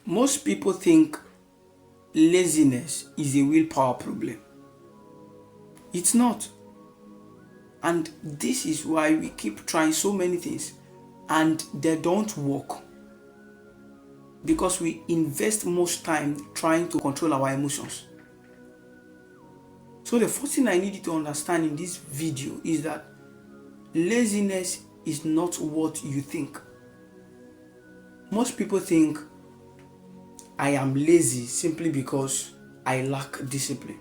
Most people think laziness is a willpower problem. It's not. And this is why we keep trying so many things and they don't work. Because we invest most time trying to control our emotions. So the first thing I need you to understand in this video is that laziness is not what you think. Most people think I am lazy simply because I lack discipline.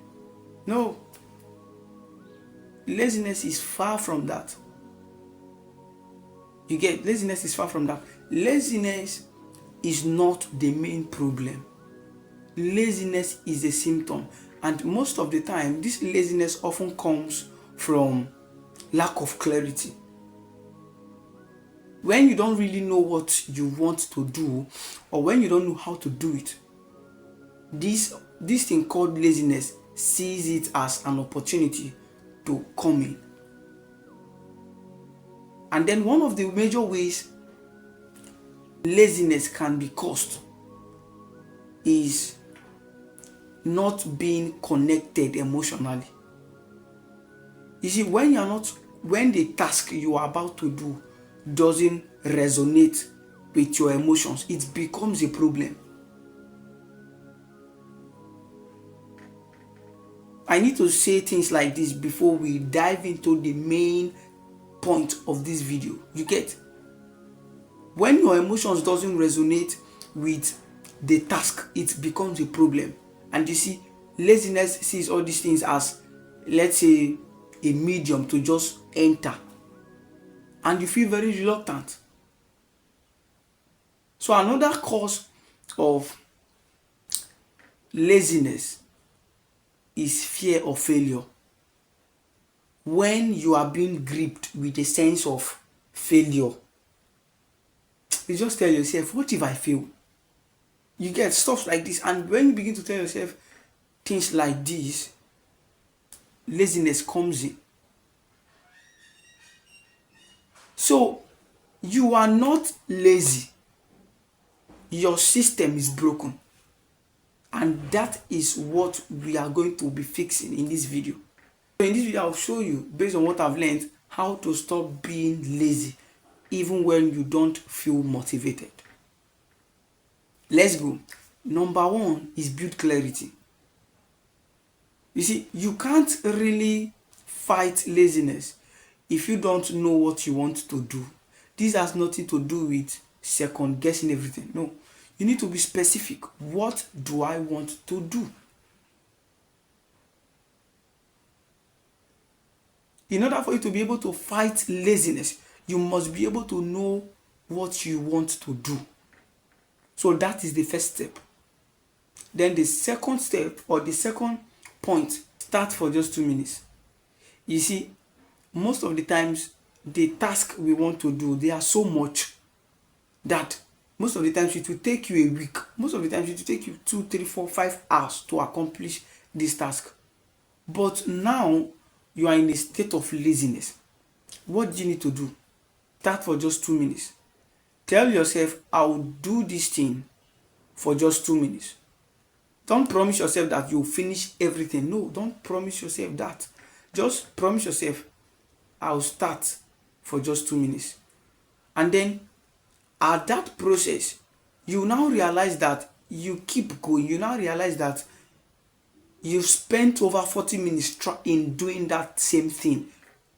No. Laziness is far from that. You get, laziness is far from that. Laziness is not the main problem. Laziness is a symptom. And most of the time, this laziness often comes from lack of clarity. When you don't really know what you want to do, or when you don't know how to do it, this thing called laziness sees it as an opportunity to come in. And then one of the major ways laziness can be caused is not being connected emotionally. You see, when the task you are about to do doesn't resonate with your emotions, it becomes a problem. I need to say things like this before we dive into the main point of this video. You get? When your emotions doesn't resonate with the task, it becomes a problem. And you see, laziness sees all these things as, let's say, a medium to just enter. And you feel very reluctant. So another cause of laziness is fear of failure. When you are being gripped with a sense of failure, you just tell yourself, what if I fail? You get stuff like this. And when you begin to tell yourself things like this, laziness comes in. So you are not lazy. Your system is broken. And that is what we are going to be fixing in this video. So in this video, I'll show you, based on what I've learned, how to stop being lazy even when you don't feel motivated. Let's go. Number one is build clarity. You see, you can't really fight laziness if you don't know what you want to do. This has nothing to do with second guessing everything. No, you need to be specific. What do I want to do? In order for you to be able to fight laziness, you must be able to know what you want to do. So that is the first step. Then the second step, or the second point, start for just 2 minutes. You see, most of the times, the task we want to do, they are so much that most of the times it will take you a week. Most of the times it will take you 2, 3, 4, 5 hours to accomplish this task. But now you are in a state of laziness. What do you need to do? Start for just 2 minutes. Tell yourself, I will do this thing for just 2 minutes. Don't promise yourself that you'll finish everything. No, don't promise yourself that. Just promise yourself, I'll start for just 2 minutes. And then at that process, you now realize that you keep going. You now realize that you've spent over 40 minutes in doing that same thing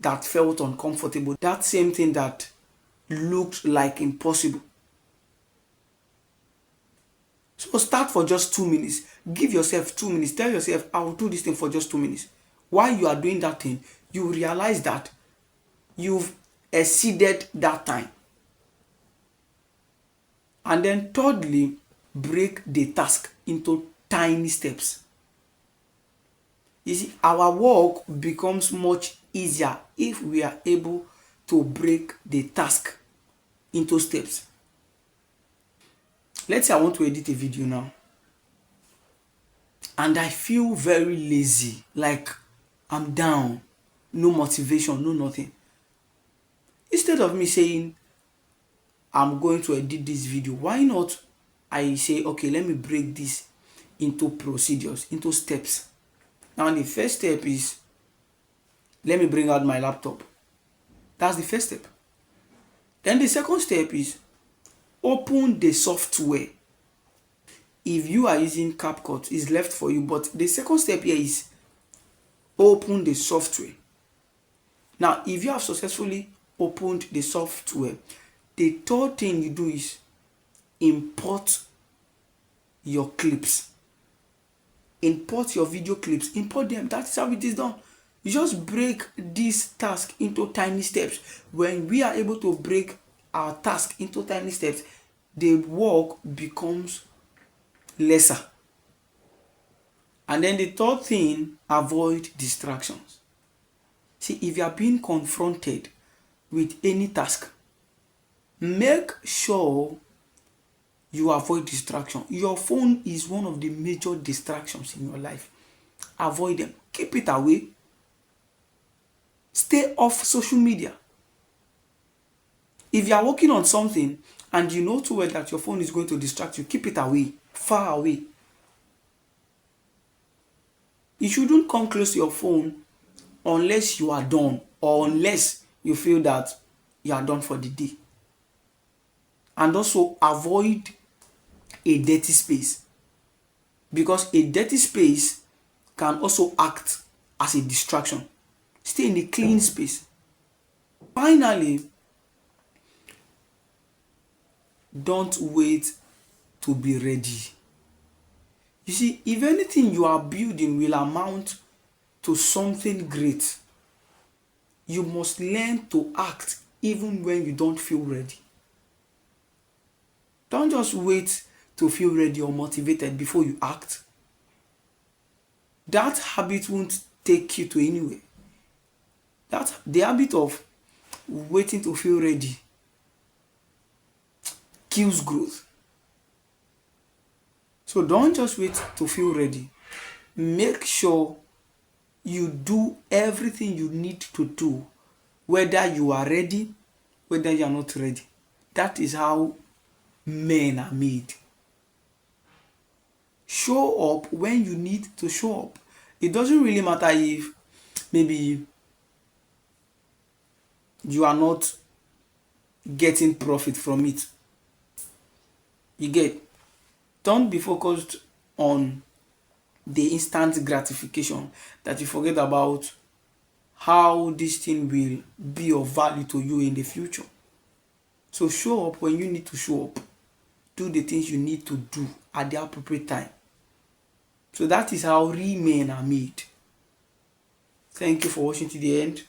that felt uncomfortable. That same thing that looked like impossible. So start for just 2 minutes. Give yourself 2 minutes. Tell yourself, I will do this thing for just 2 minutes. While you are doing that thing, you realize that you've exceeded that time. And then thirdly, break the task into tiny steps. You see, our work becomes much easier if we are able to break the task into steps. Let's say I want to edit a video now, and I feel very lazy, like I'm down, no motivation, no nothing. Instead of me saying, I'm going to edit this video, why not I say, okay, let me break this into procedures, into steps. Now the first step is, let me bring out my laptop. That's the first step. Then the second step is, open the software. If you are using CapCut, it's left for you, but the second step here is open the software. Now, if you have successfully opened the software, the third thing you do is import your clips. Import your video clips, import them. That's how it is done. You just break this task into tiny steps. When we are able to break our task into tiny steps, the work becomes lesser. And then the third thing, avoid distractions. See, if you are being confronted with any task, make sure you avoid distraction. Your phone is one of the major distractions in your life. Avoid them. Keep it away. Stay off social media. If you are working on something and you know too well that your phone is going to distract you, keep it away, far away. You shouldn't come close to your phone unless you are done, or unless you feel that you are done for the day. And also avoid a dirty space, because a dirty space can also act as a distraction. Stay in a clean space. Finally, don't wait to be ready. You see, if anything you are building will amount to something great, you must learn to act even when you don't feel ready. Don't just wait to feel ready or motivated before you act. That habit won't take you to anywhere. The habit of waiting to feel ready kills growth. So don't just wait to feel ready. Make sure you do everything you need to do, whether you are ready, whether you are not ready. That is how men are made. Show up when you need to show up. It doesn't really matter if maybe you are not getting profit from it. You get? Don't be focused on the instant gratification that you forget about how this thing will be of value to you in the future. So show up when you need to show up. Do the things you need to do at the appropriate time. So that is how real men are made. Thank you for watching to the end.